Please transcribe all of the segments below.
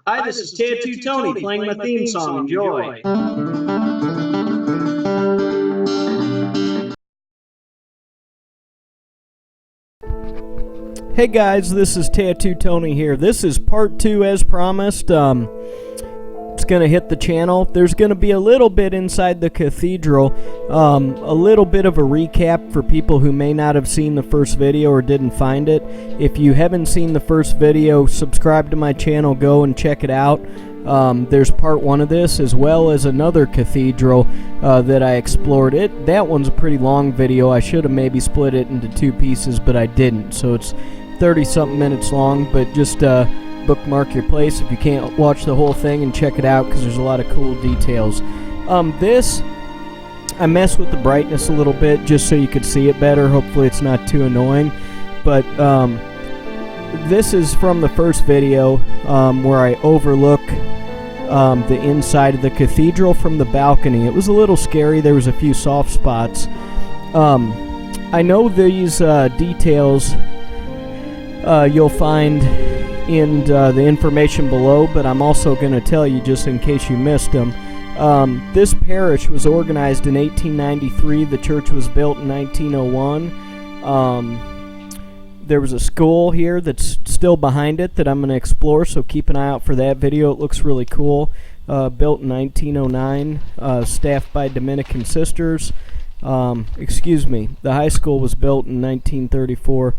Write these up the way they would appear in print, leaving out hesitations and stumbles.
Hi, this is Tattootony playing my theme song. Enjoy. Hey guys, this is Tattootony here. This is part 2 as promised. It's going to hit the channel. There's going to be a little bit inside the cathedral, a little bit of a recap for people who may not have seen the first video or didn't find it. If you haven't seen the first video, subscribe to my channel, go and check it out. There's part 1 of this, as well as another cathedral that I explored. That one's a pretty long video. I should have maybe split it into 2 pieces, but I didn't. So it's 30-something minutes long, but just bookmark your place if you can't watch the whole thing and check it out, because there's a lot of cool details. I messed with the brightness a little bit just so you could see it better. Hopefully it's not too annoying, but this is from the first video where I overlook the inside of the cathedral from the balcony. It was a little scary. There was a few soft spots. I know these details you'll find in the information below, but I'm also going to tell you just in case you missed them. This parish was organized in 1893. The church was built in 1901. There was a school here that's still behind it that I'm going to explore, so keep an eye out for that video. It looks really cool. Built in 1909, staffed by Dominican sisters. Excuse me, the high school was built in 1934.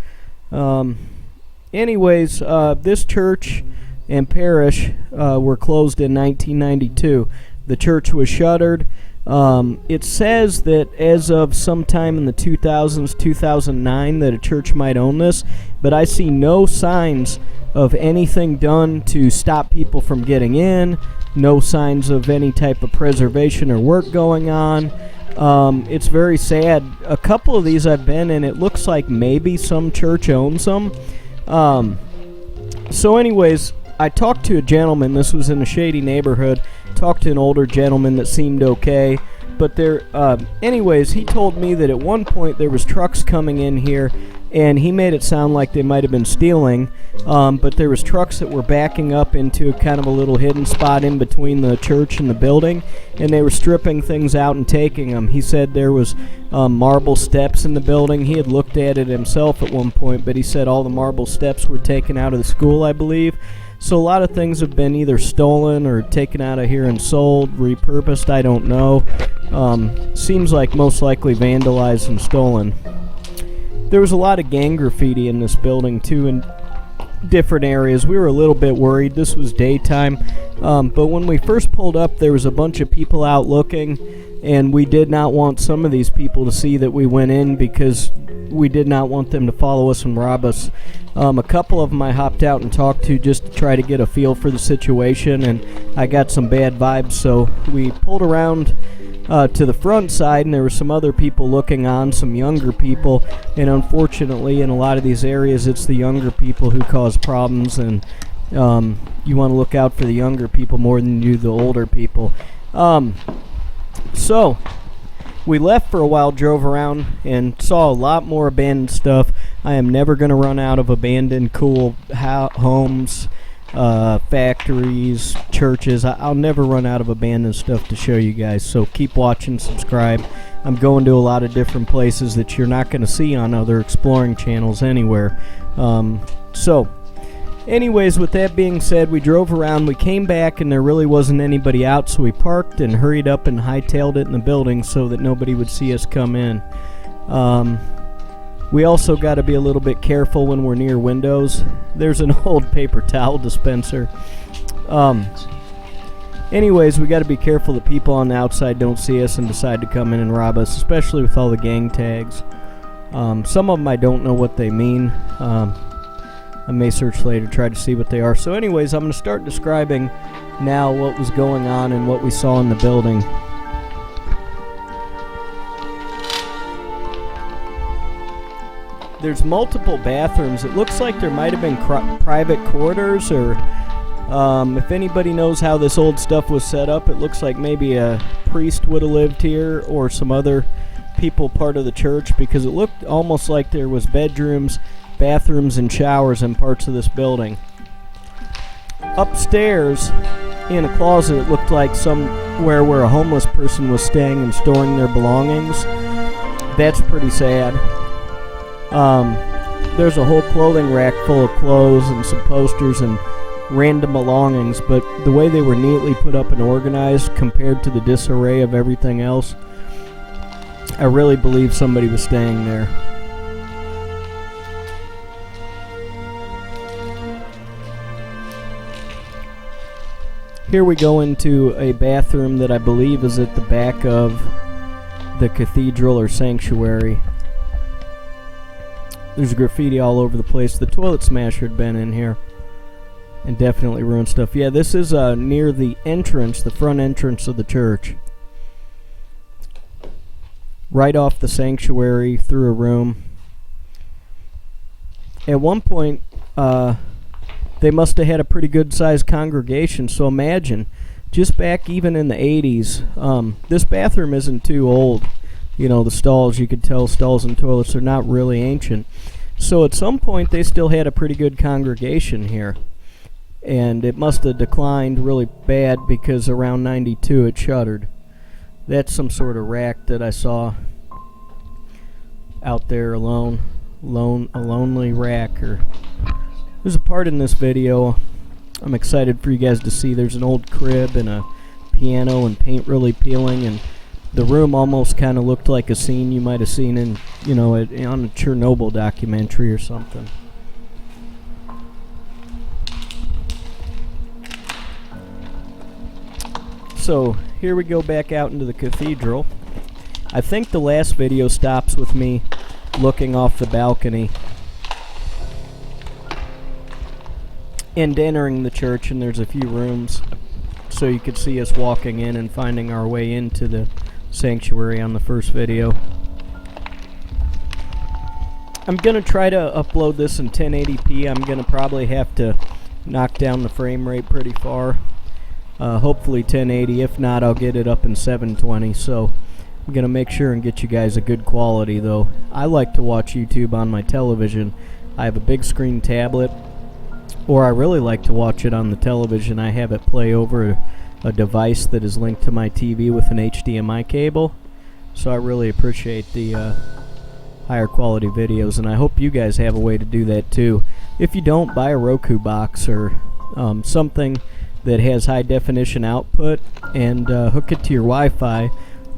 Anyways, this church and parish were closed in 1992. The church was shuttered. It says that as of sometime in the 2000s, 2009, that a church might own this, but I see no signs of anything done to stop people from getting in, no signs of any type of preservation or work going on. It's very sad. A couple of these I've been in, it looks like maybe some church owns them. So anyways, I talked to a gentleman. This was in a shady neighborhood. Talked to an older gentleman that seemed okay, but anyways, he told me that at one point there was trucks coming in here, and he made it sound like they might have been stealing, but there was trucks that were backing up into kind of a little hidden spot in between the church and the building, and they were stripping things out and taking them. He said there was marble steps in the building. He had looked at it himself at one point, but he said all the marble steps were taken out of the school, I believe. So a lot of things have been either stolen or taken out of here and sold, repurposed, I don't know. Seems like most likely vandalized and stolen. There was a lot of gang graffiti in this building too, in different areas. We were a little bit worried. This was daytime, but when we first pulled up, there was a bunch of people out looking, and we did not want some of these people to see that we went in, because we did not want them to follow us and rob us. A couple of them I hopped out and talked to just to try to get a feel for the situation, and I got some bad vibes, so we pulled around to the front side, and there were some other people looking on, some younger people, and unfortunately in a lot of these areas it's the younger people who cause problems, and you want to look out for the younger people more than you do the older people. So we left for a while, drove around, and saw a lot more abandoned stuff. I am never going to run out of abandoned cool homes, factories, churches. I'll never run out of abandoned stuff to show you guys, so keep watching, subscribe. I'm going to a lot of different places that you're not going to see on other exploring channels anywhere. So anyways, with that being said, we drove around, we came back, and there really wasn't anybody out, so we parked and hurried up and hightailed it in the building so that nobody would see us come in. We also got to be a little bit careful when we're near windows. There's an old paper towel dispenser. Anyways, we got to be careful that people on the outside don't see us and decide to come in and rob us, especially with all the gang tags. Some of them I don't know what they mean. I may search later, try to see what they are. So anyways, I'm going to start describing now what was going on and what we saw in the building. There's multiple bathrooms. It looks like there might have been private corridors, or if anybody knows how this old stuff was set up, it looks like maybe a priest would have lived here or some other people part of the church, because it looked almost like there was bedrooms, bathrooms, and showers in parts of this building. upstairs in a closet, it looked like somewhere where a homeless person was staying and storing their belongings. That's pretty sad. There's a whole clothing rack full of clothes and some posters and random belongings, but the way they were neatly put up and organized compared to the disarray of everything else, I really believe somebody was staying there. Here we go into a bathroom that I believe is at the back of the cathedral or sanctuary. There's graffiti all over the place. The toilet smasher had been in here and definitely ruined stuff. Yeah, this is near the entrance, the front entrance of the church. Right off the sanctuary, through a room. At one point, they must have had a pretty good sized congregation, so imagine, just back even in the 80s, this bathroom isn't too old. You know, the stalls, you could tell stalls and toilets are not really ancient. So at some point they still had a pretty good congregation here. And it must have declined really bad because around 92 it shuttered. That's some sort of rack that I saw out there alone. A lonely rack. Or there's a part in this video I'm excited for you guys to see. There's an old crib and a piano and paint really peeling, and the room almost kind of looked like a scene you might have seen in, you know, on a Chernobyl documentary or something. So here we go back out into the cathedral. I think the last video stops with me looking off the balcony and entering the church, and there's a few rooms so you could see us walking in and finding our way into the sanctuary on the first video. I'm gonna try to upload this in 1080p. I'm gonna probably have to knock down the frame rate pretty far. Hopefully 1080. If not, I'll get it up in 720. So I'm gonna make sure and get you guys a good quality, though. I like to watch YouTube on my television. I have a big screen tablet, or I really like to watch it on the television. I have it play over a device that is linked to my TV with an HDMI cable. So I really appreciate the higher quality videos, and I hope you guys have a way to do that too. If you don't, buy a Roku box or something that has high definition output and hook it to your Wi-Fi,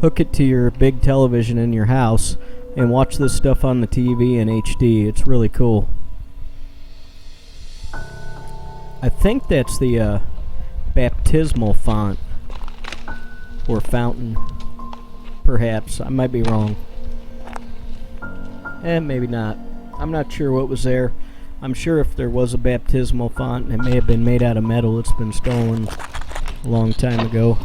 hook it to your big television in your house, and watch this stuff on the TV in HD. It's really cool. I think that's the baptismal font or fountain, perhaps. I might be wrong. Maybe not. I'm not sure what was there. I'm sure if there was a baptismal font, it may have been made out of metal. It's been stolen a long time ago.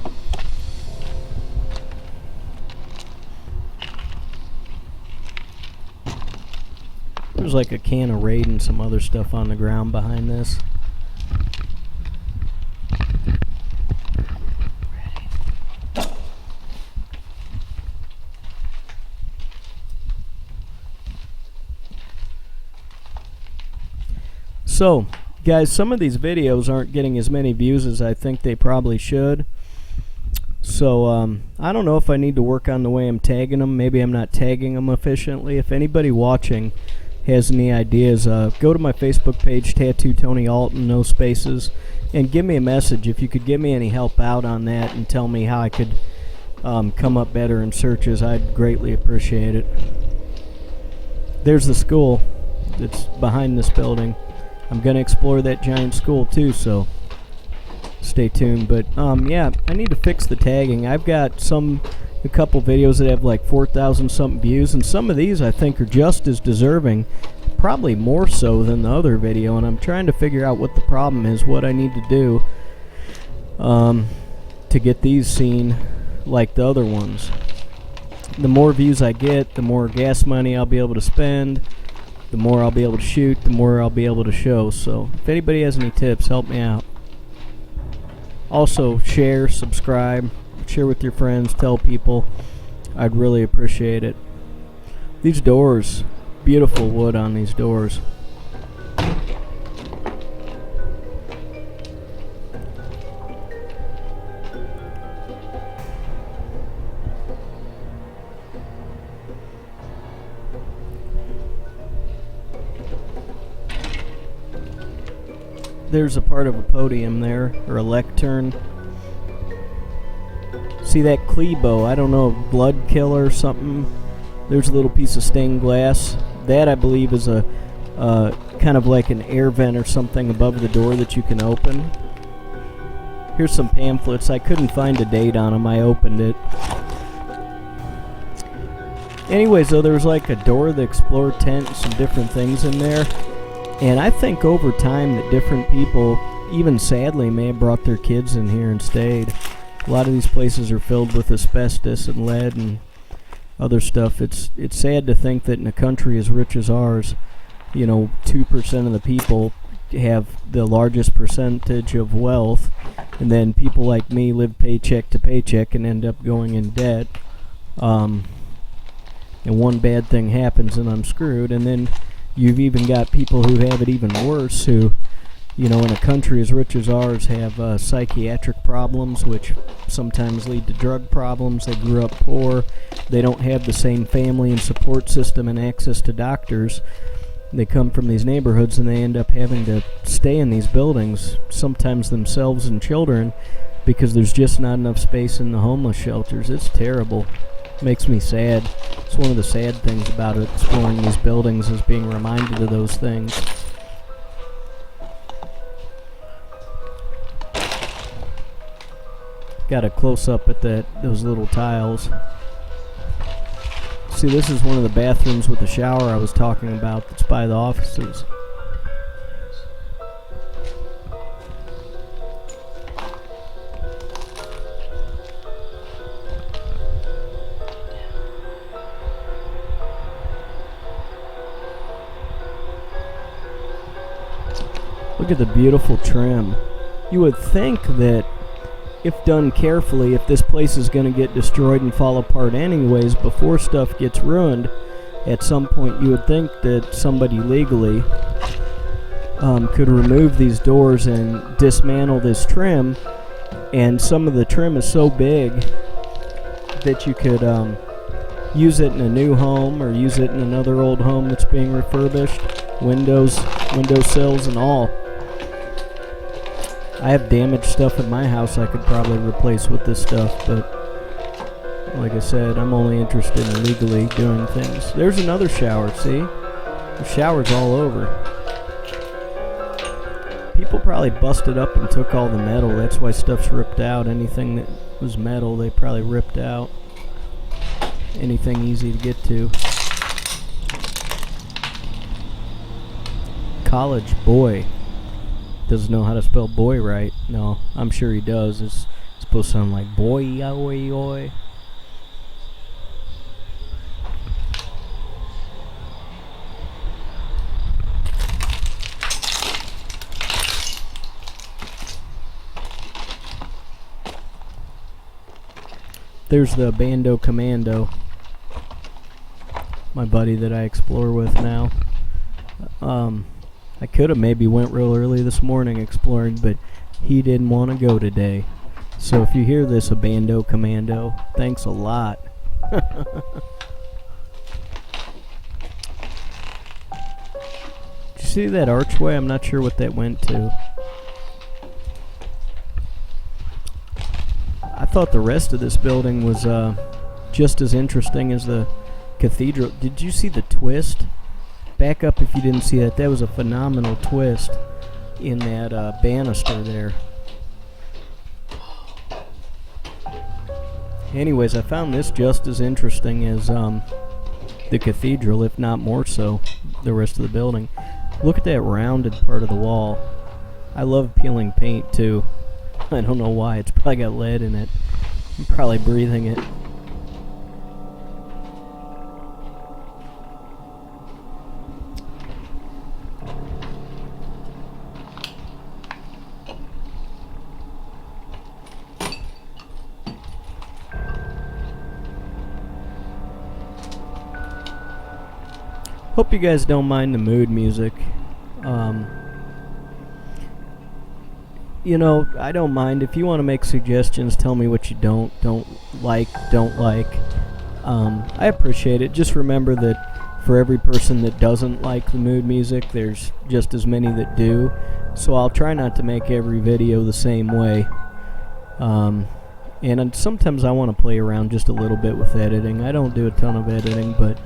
There's like a can of Raid and some other stuff on the ground behind this. So, guys, some of these videos aren't getting as many views as I think they probably should. So, I don't know if I need to work on the way I'm tagging them. Maybe I'm not tagging them efficiently. If anybody watching has any ideas, go to my Facebook page, Tattootonyalton, no spaces, and give me a message. If you could give me any help out on that and tell me how I could come up better in searches, I'd greatly appreciate it. There's the school that's behind this building. I'm going to explore that giant school too, so stay tuned. But yeah, I need to fix the tagging. I've got a couple videos that have like 4,000 something views, and some of these I think are just as deserving, probably more so than the other video, and I'm trying to figure out what the problem is, what I need to do to get these seen like the other ones. The more views I get, the more gas money I'll be able to spend, the more I'll be able to shoot, the more I'll be able to show. So if anybody has any tips, help me out. Also, share, subscribe, share with your friends, tell people. I'd really appreciate it. These doors, beautiful wood on these doors. There's a part of a podium there, or a lectern. See that Klebo? I don't know, blood killer or something. There's a little piece of stained glass. That, I believe, is a kind of like an air vent or something above the door that you can open. Here's some pamphlets. I couldn't find a date on them. I opened it. Anyways, though, there was like a Dora the Explorer tent and some different things in there. And I think over time that different people, even sadly, may have brought their kids in here and stayed. A lot of these places are filled with asbestos and lead and other stuff. It's sad to think that in a country as rich as ours, 2% of the people have the largest percentage of wealth, and then people like me live paycheck to paycheck and end up going in debt. And one bad thing happens and I'm screwed. And then you've even got people who have it even worse, who, in a country as rich as ours, have psychiatric problems, which sometimes lead to drug problems. They grew up poor. They don't have the same family and support system and access to doctors. They come from these neighborhoods and they end up having to stay in these buildings, sometimes themselves and children, because there's just not enough space in the homeless shelters. It's terrible. Makes me sad. It's one of the sad things about exploring these buildings, is being reminded of those things. Got a close-up at those little tiles. See, this is one of the bathrooms with the shower I was talking about that's by the offices. Look at the beautiful trim. You would think that, if done carefully, if this place is going to get destroyed and fall apart anyways, before stuff gets ruined, at some point you would think that somebody legally could remove these doors and dismantle this trim. And some of the trim is so big that you could use it in a new home or use it in another old home that's being refurbished. Window sills and all. I have damaged stuff in my house I could probably replace with this stuff, but like I said, I'm only interested in legally doing things. There's another shower, see? The shower's all over. People probably busted up and took all the metal. That's why stuff's ripped out. Anything that was metal, they probably ripped out. Anything easy to get to. College boy. Doesn't know how to spell boy right. No, I'm sure he does. It's supposed to sound like boy, oi, oi. There's the Bando Commando, my buddy that I explore with now. I could have maybe went real early this morning exploring, but he didn't want to go today. So if you hear this, a Bando Commando, thanks a lot. Did you see that archway? I'm not sure what that went to. I thought the rest of this building was just as interesting as the cathedral. Did you see the twist? Back up if you didn't see that. That was a phenomenal twist in that banister there. Anyways, I found this just as interesting as the cathedral, if not more so, the rest of the building. Look at that rounded part of the wall. I love peeling paint too. I don't know why. It's probably got lead in it. I'm probably breathing it. Hope you guys don't mind the mood music. I don't mind. If you want to make suggestions, tell me what you don't like. I appreciate it. Just remember that for every person that doesn't like the mood music, there's just as many that do. So I'll try not to make every video the same way. And sometimes I want to play around just a little bit with editing. I don't do a ton of editing, but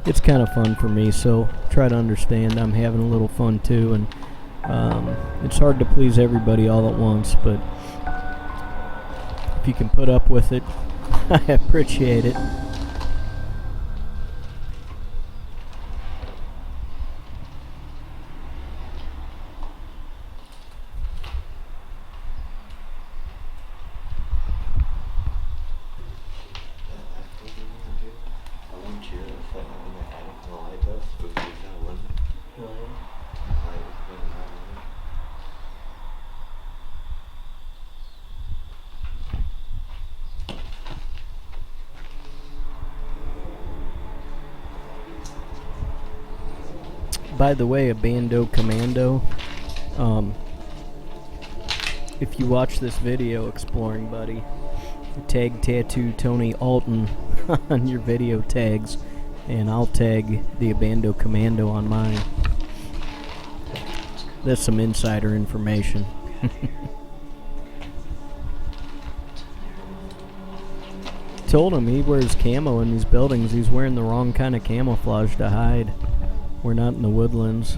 it's kind of fun for me, so try to understand I'm having a little fun too. And it's hard to please everybody all at once, but if you can put up with it, I appreciate it. By the way, Abando Commando, if you watch this video, Exploring Buddy, tag Tattootonyalton on your video tags, and I'll tag the Abando Commando on mine. That's some insider information. Told him he wears camo in these buildings. He's wearing the wrong kind of camouflage to hide. We're not in the woodlands.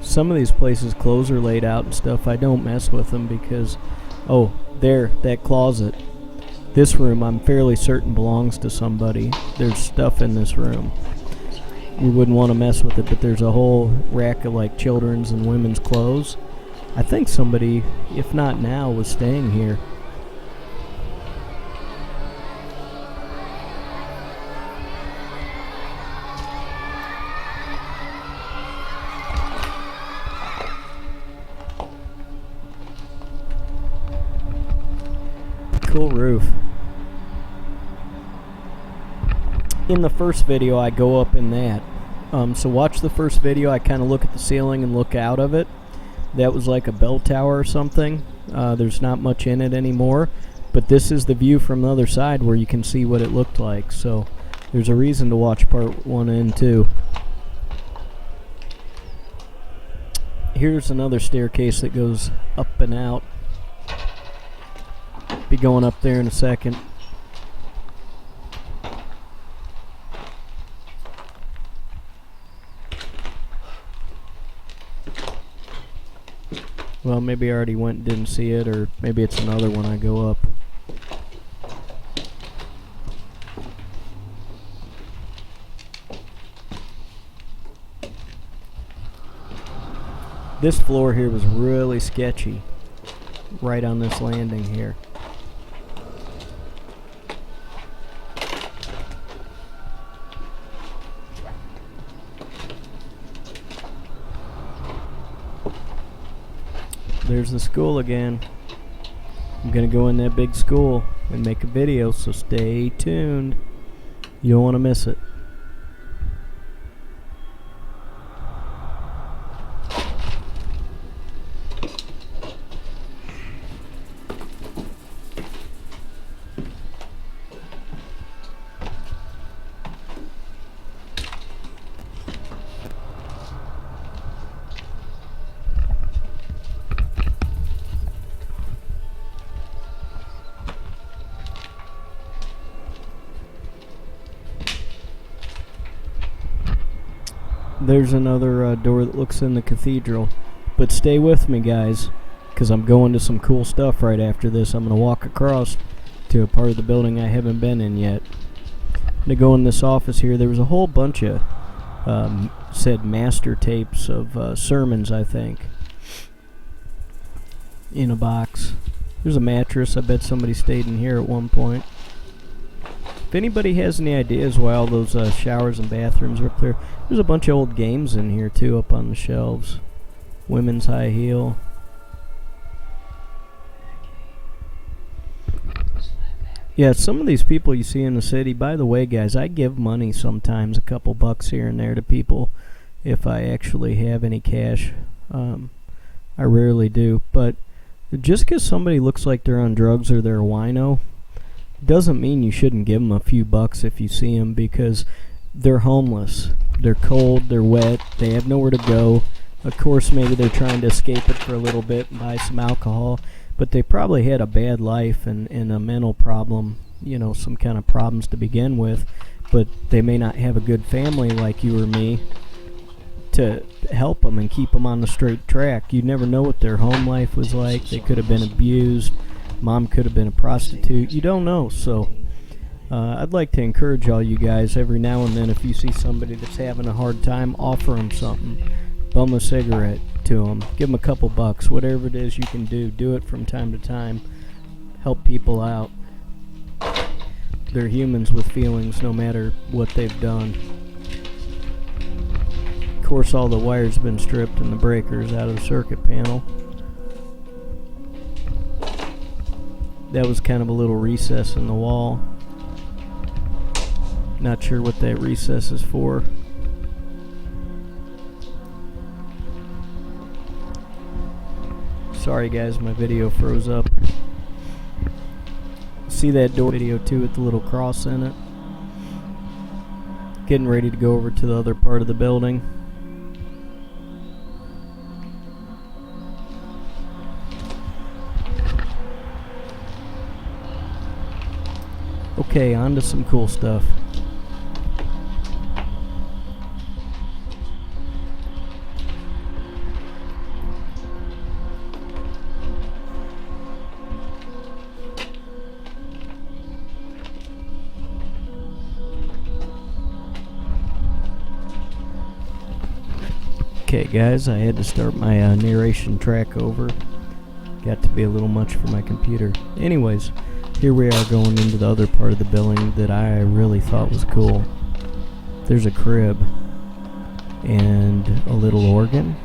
Some of these places clothes are laid out and stuff. I don't mess with them because, oh, there, that closet. This room I'm fairly certain belongs to somebody. There's stuff in this room. We wouldn't want to mess with it, but there's a whole rack of like children's and women's clothes. I think somebody, if not now, was staying here. Cool roof. In the first video, I go up in that. So watch the first video. I kind of look at the ceiling and look out of it. That was like a bell tower or something. There's not much in it anymore, but this is the view from the other side where you can see what it looked like. So there's a reason to watch part 1 and 2. Here's another staircase that goes up and out. Be going up there in a second. Well, maybe I already went and didn't see it, or maybe it's another one I go up. This floor here was really sketchy, right on this landing here. There's the school again. I'm gonna go in that big school and make a video, so stay tuned. You don't want to miss it. There's another door that looks in the cathedral. But stay with me, guys, because I'm going to some cool stuff right after this. I'm going to walk across to a part of the building I haven't been in yet. I'm going to go in this office here. There was a whole bunch of said master tapes of sermons, I think, in a box. There's a mattress. I bet somebody stayed in here at one point. If anybody has any ideas why all those showers and bathrooms are up there, there's a bunch of old games in here too up on the shelves. Women's high heel. Yeah, some of these people you see in the city, by the way, guys, I give money sometimes, a couple bucks here and there to people if I actually have any cash. I rarely do. But just because somebody looks like they're on drugs or they're a wino doesn't mean you shouldn't give them a few bucks if you see them, because they're homeless. They're cold, they're wet, they have nowhere to go. Of course, maybe they're trying to escape it for a little bit and buy some alcohol, but they probably had a bad life and a mental problem, some kind of problems to begin with, but they may not have a good family like you or me to help them and keep them on the straight track. You never know what their home life was like. They could have been abused. Mom could have been a prostitute. You don't know. So I'd like to encourage all you guys every now and then, if you see somebody that's having a hard time, offer them something. Bum a cigarette to them. Give them a couple bucks. Whatever it is you can do, do it from time to time. Help people out. They're humans with feelings no matter what they've done. Of course, all the wires have been stripped and the breakers out of the circuit panel. That was kind of a little recess in the wall. Not sure what that recess is for. Sorry guys, my video froze up. See that door video too with the little cross in it? Getting ready to go over to the other part of the building. Okay, on to some cool stuff. Okay guys, I had to start my narration track over. Got to be a little much for my computer. Anyways, here we are going into the other part of the building that I really thought was cool. There's a crib and a little organ.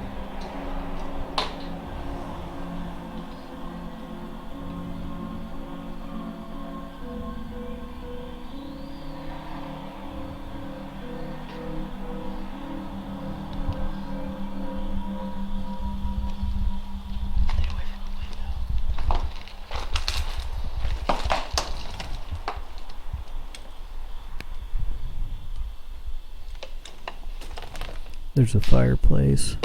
There's a fireplace.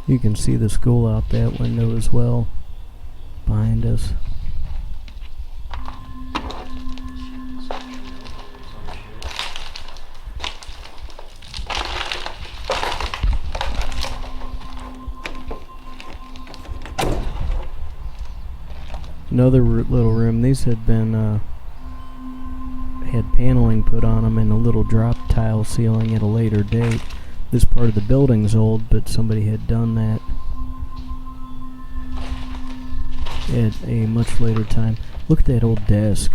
You can see the school out that window as well, behind us. Another little room. These had been had paneling put on them and a little drop tile ceiling at a later date. This part of the building's old, but somebody had done that at a much later time. Look at that old desk.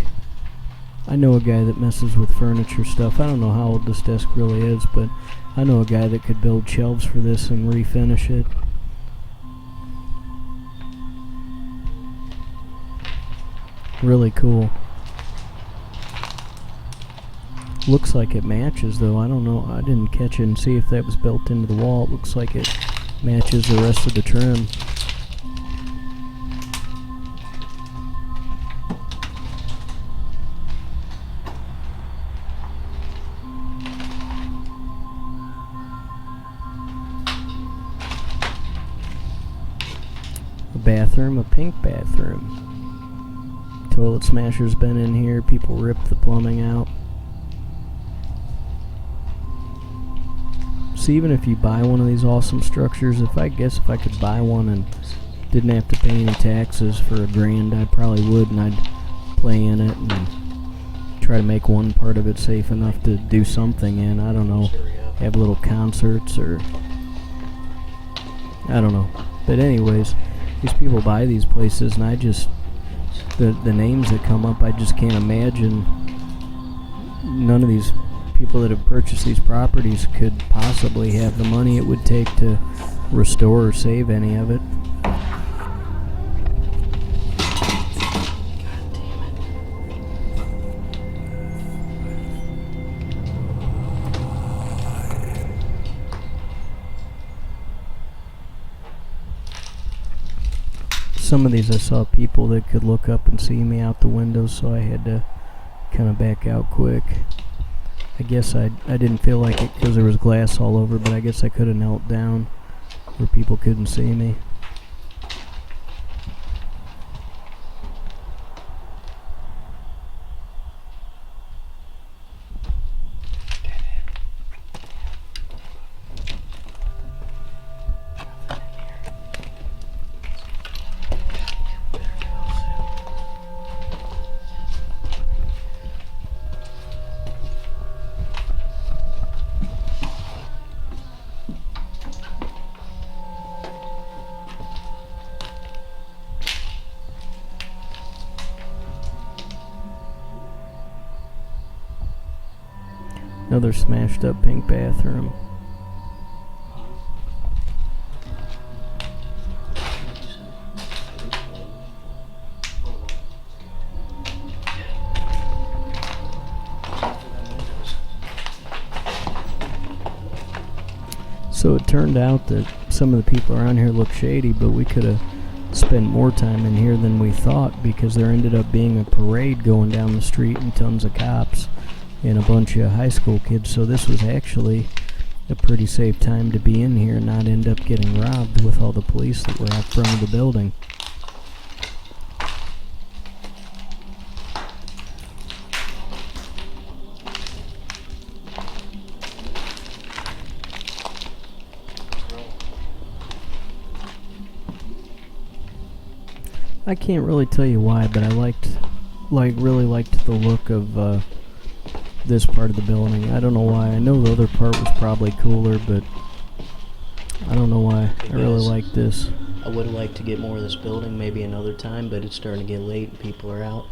I know a guy that messes with furniture stuff. I don't know how old this desk really is, but I know a guy that could build shelves for this and refinish it. Really cool. Looks like it matches though. I don't know. I didn't catch it and see if that was built into the wall. It looks like it matches the rest of the trim. A bathroom, a pink bathroom. Toilet smasher's been in here. People ripped the plumbing out. So even if you buy one of these awesome structures, if I could buy one and didn't have to pay any taxes for $1,000, I probably would, and I'd play in it and try to make one part of it safe enough to do something in. I don't know, have little concerts or I don't know. But anyways, these people buy these places, and I just the names that come up, I just can't imagine. None of these people that have purchased these properties could possibly have the money it would take to restore or save any of it. Some of these I saw people that could look up and see me out the windows, so I had to kind of back out quick. I guess I didn't feel like it because there was glass all over, but I guess I could have knelt down where people couldn't see me. Another smashed up pink bathroom. So it turned out that some of the people around here look shady, but we could have spent more time in here than we thought, because there ended up being a parade going down the street and tons of cops and a bunch of high school kids. So this was actually a pretty safe time to be in here and not end up getting robbed with all the police that were out front of the building. I can't really tell you why, but I really liked the look of this part of the building. I don't know why. I know the other part was probably cooler, but I don't know why. I really like this. I would like to get more of this building maybe another time, but it's starting to get late and people are out.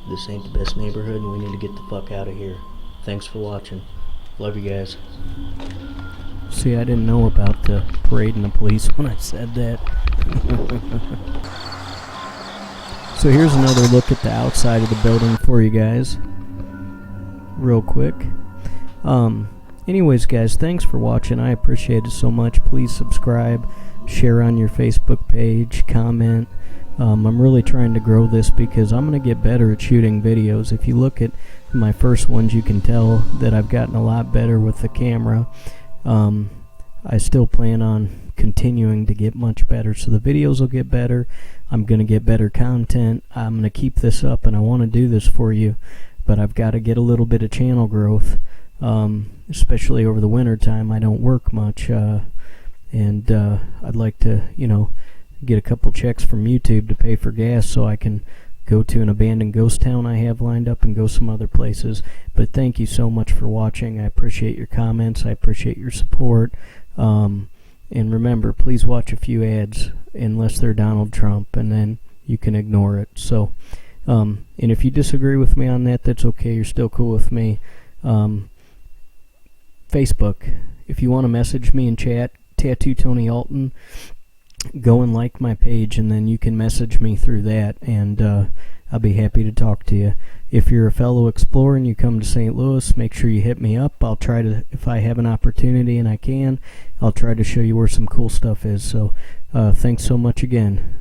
This ain't the best neighborhood and we need to get the fuck out of here. Thanks for watching. Love you guys. See, I didn't know about the parade and the police when I said that. So here's another look at the outside of the building for you guys, real quick. Anyways, guys, thanks for watching. I appreciate it so much. Please subscribe, share on your Facebook page, comment. I'm really trying to grow this because I'm going to get better at shooting videos. If you look at my first ones, you can tell that I've gotten a lot better with the camera. I still plan on continuing to get much better, so the videos will get better. I'm going to get better content. I'm going to keep this up, and I want to do this for you, but I've got to get a little bit of channel growth, especially over the winter time. I don't work much, and I'd like to, get a couple checks from YouTube to pay for gas so I can go to an abandoned ghost town I have lined up and go some other places. But thank you so much for watching. I appreciate your comments. I appreciate your support. And remember, please watch a few ads unless they're Donald Trump, and then you can ignore it. So, and if you disagree with me on that, that's okay. You're still cool with me. Facebook, if you want to message me in chat, Tattootonyalton, go and like my page, and then you can message me through that, and I'll be happy to talk to you. If you're a fellow explorer and you come to St. Louis, make sure you hit me up. I'll try to, if I have an opportunity and I can, I'll try to show you where some cool stuff is. So thanks so much again.